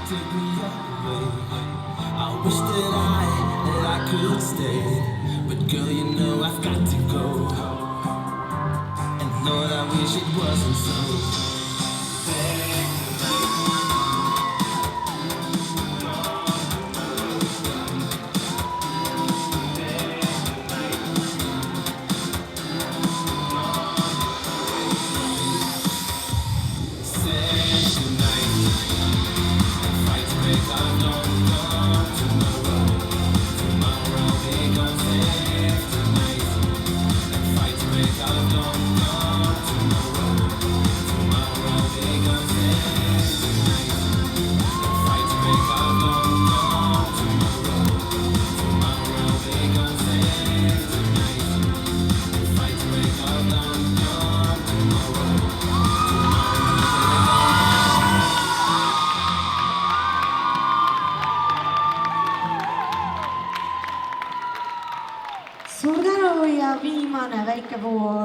take me away. I wish that I could stay, but girl, you know I've got to go. And Lord, I wish it wasn't so. Suur tänu ja viimane väike voor.